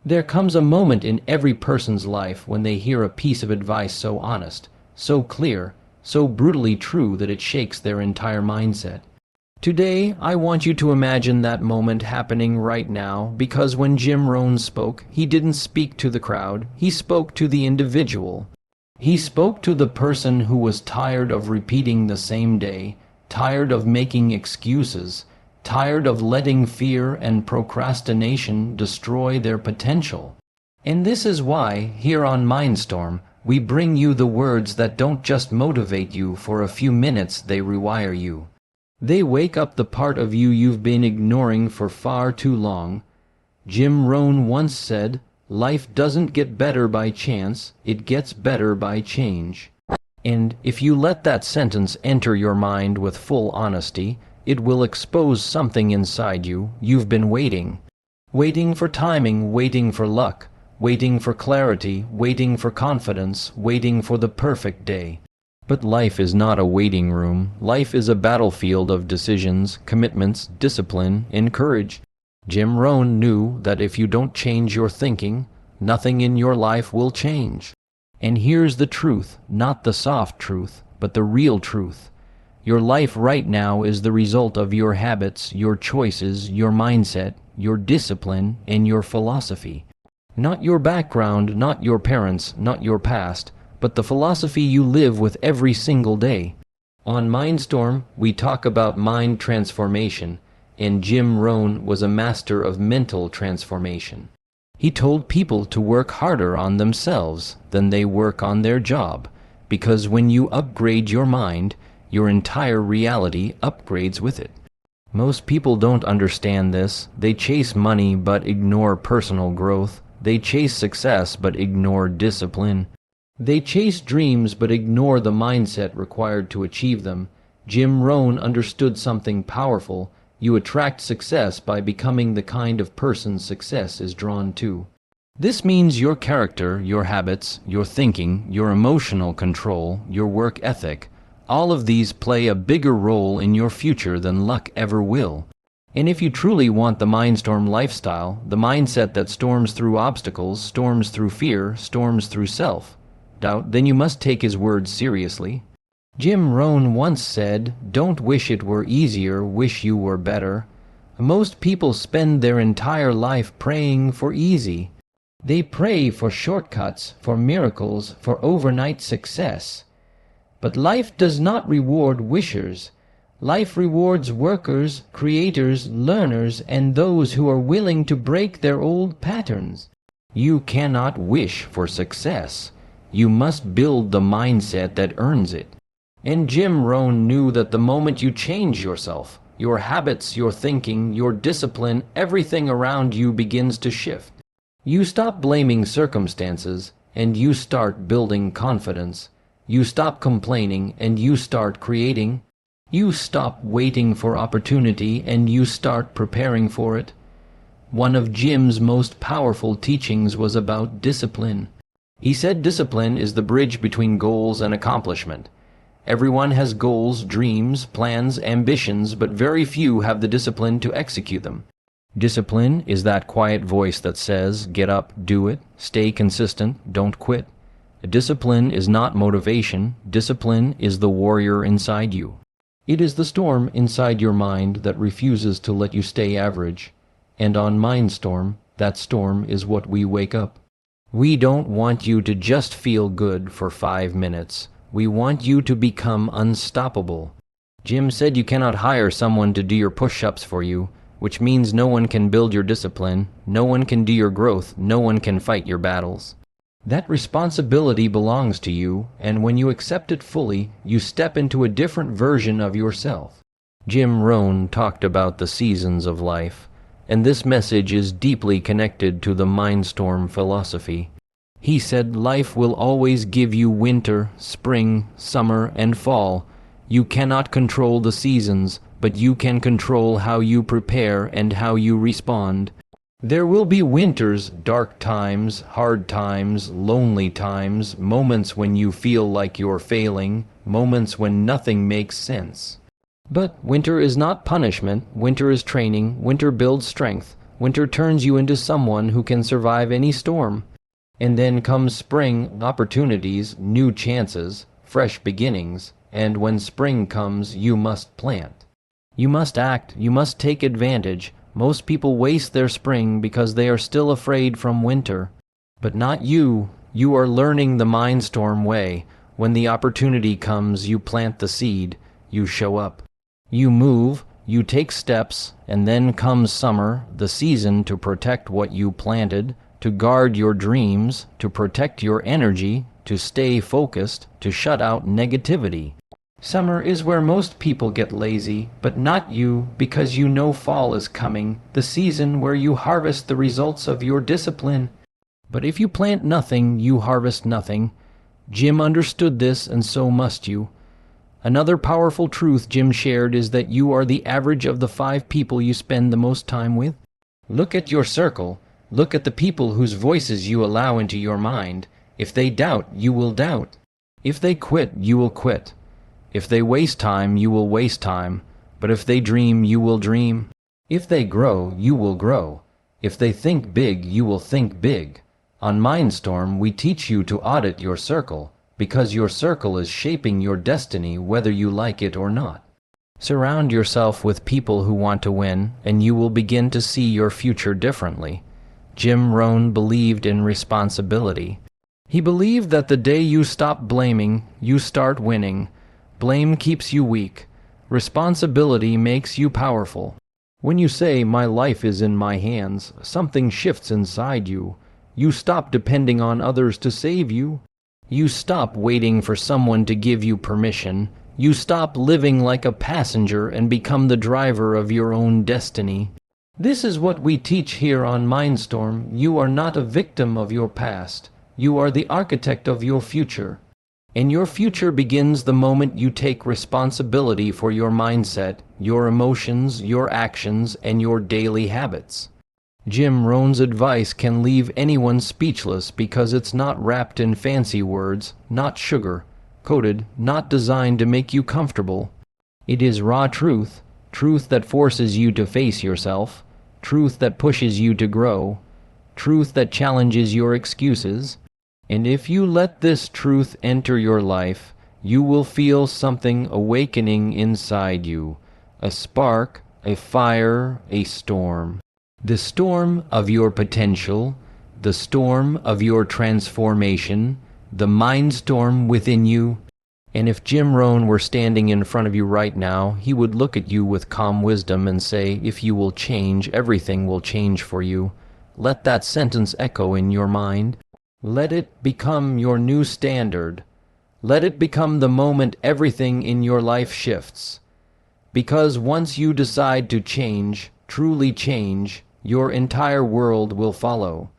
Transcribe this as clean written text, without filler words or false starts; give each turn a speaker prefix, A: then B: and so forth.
A: There comes a moment in every person's life when they hear a piece of advice so honest, so clear, so brutally true that it shakes their entire mindset. Today, I want you to imagine that moment happening right now, because when Jim Rohn spoke, he didn't speak to the crowd, he spoke to the individual. He spoke to the person who was tired of repeating the same day, tired of making excuses, tired of letting fear and procrastination destroy their potential. And this is why, here on Mindstorm, we bring you the words that don't just motivate you for a few minutes, they rewire you. They wake up the part of you you've been ignoring for far too long. Jim Rohn once said, "Life doesn't get better by chance, it gets better by change." And if you let that sentence enter your mind with full honesty, it will expose something inside you you've been waiting. Waiting for timing, waiting for luck, waiting for clarity, waiting for confidence, waiting for the perfect day. But life is not a waiting room. Life is a battlefield of decisions, commitments, discipline, and courage. Jim Rohn knew that if you don't change your thinking, nothing in your life will change. And here's the truth, not the soft truth, but the real truth. Your life right now is the result of your habits, your choices, your mindset, your discipline, and your philosophy. Not your background, not your parents, not your past, but the philosophy you live with every single day. On Mindstorm, we talk about mind transformation, and Jim Rohn was a master of mental transformation. He told people to work harder on themselves than they work on their job, because when you upgrade your mind, your entire reality upgrades with it. Most people don't understand this. They chase money but ignore personal growth. They chase success but ignore discipline. They chase dreams but ignore the mindset required to achieve them. Jim Rohn understood something powerful. You attract success by becoming the kind of person success is drawn to. This means your character, your habits, your thinking, your emotional control, your work ethic, all of these play a bigger role in your future than luck ever will. And if you truly want the Mindstorm lifestyle, the mindset that storms through obstacles, storms through fear, storms through self-doubt, then you must take his words seriously. Jim Rohn once said, "Don't wish it were easier, wish you were better." Most people spend their entire life praying for easy. They pray for shortcuts, for miracles, for overnight success. But life does not reward wishers. Life rewards workers, creators, learners, and those who are willing to break their old patterns. You cannot wish for success. You must build the mindset that earns it. And Jim Rohn knew that the moment you change yourself, your habits, your thinking, your discipline, everything around you begins to shift. You stop blaming circumstances, and you start building confidence. You stop complaining, and you start creating. You stop waiting for opportunity, and you start preparing for it. One of Jim's most powerful teachings was about discipline. He said discipline is the bridge between goals and accomplishment. Everyone has goals, dreams, plans, ambitions, but very few have the discipline to execute them. Discipline is that quiet voice that says, get up, do it, stay consistent, don't quit. Discipline is not motivation. Discipline is the warrior inside you. It is the storm inside your mind that refuses to let you stay average. And on Mindstorm, that storm is what we wake up. We don't want you to just feel good for 5 minutes. We want you to become unstoppable. Jim said you cannot hire someone to do your push-ups for you, which means no one can build your discipline, no one can do your growth, no one can fight your battles. That responsibility belongs to you, and when you accept it fully, you step into a different version of yourself. Jim Rohn talked about the seasons of life, and this message is deeply connected to the Mindstorm philosophy. He said life will always give you winter, spring, summer, and fall. You cannot control the seasons, but you can control how you prepare and how you respond. There will be winters, dark times, hard times, lonely times, moments when you feel like you're failing, moments when nothing makes sense. But winter is not punishment. Winter is training. Winter builds strength. Winter turns you into someone who can survive any storm. And then comes spring, opportunities, new chances, fresh beginnings, and when spring comes, you must plant. You must act, you must take advantage. Most people waste their spring because they are still afraid from winter. But not you. You are learning the mindstorm way. When the opportunity comes, you plant the seed, you show up. You move, you take steps, and then comes summer, the season to protect what you planted, to guard your dreams, to protect your energy, to stay focused, to shut out negativity. Summer is where most people get lazy, but not you, because you know fall is coming, the season where you harvest the results of your discipline. But if you plant nothing, you harvest nothing. Jim understood this, and so must you. Another powerful truth Jim shared is that you are the average of the 5 people you spend the most time with. Look at your circle. Look at the people whose voices you allow into your mind. If they doubt, you will doubt. If they quit, you will quit. If they waste time, you will waste time. But if they dream, you will dream. If they grow, you will grow. If they think big, you will think big. On Mindstorm, we teach you to audit your circle, because your circle is shaping your destiny whether you like it or not. Surround yourself with people who want to win, and you will begin to see your future differently. Jim Rohn believed in responsibility. He believed that the day you stop blaming, you start winning. Blame keeps you weak. Responsibility makes you powerful. When you say, "My life is in my hands," something shifts inside you. You stop depending on others to save you. You stop waiting for someone to give you permission. You stop living like a passenger and become the driver of your own destiny. This is what we teach here on Mindstorm. You are not a victim of your past. You are the architect of your future. And your future begins the moment you take responsibility for your mindset, your emotions, your actions, and your daily habits. Jim Rohn's advice can leave anyone speechless because it's not wrapped in fancy words, not sugar-coated, not designed to make you comfortable. It is raw truth, truth that forces you to face yourself, truth that pushes you to grow, truth that challenges your excuses. And if you let this truth enter your life, you will feel something awakening inside you, a spark, a fire, a storm. The storm of your potential, the storm of your transformation, the mindstorm within you. And if Jim Rohn were standing in front of you right now, he would look at you with calm wisdom and say, if you will change, everything will change for you. Let that sentence echo in your mind. Let it become your new standard. Let it become the moment everything in your life shifts. Because once you decide to change, truly change, your entire world will follow.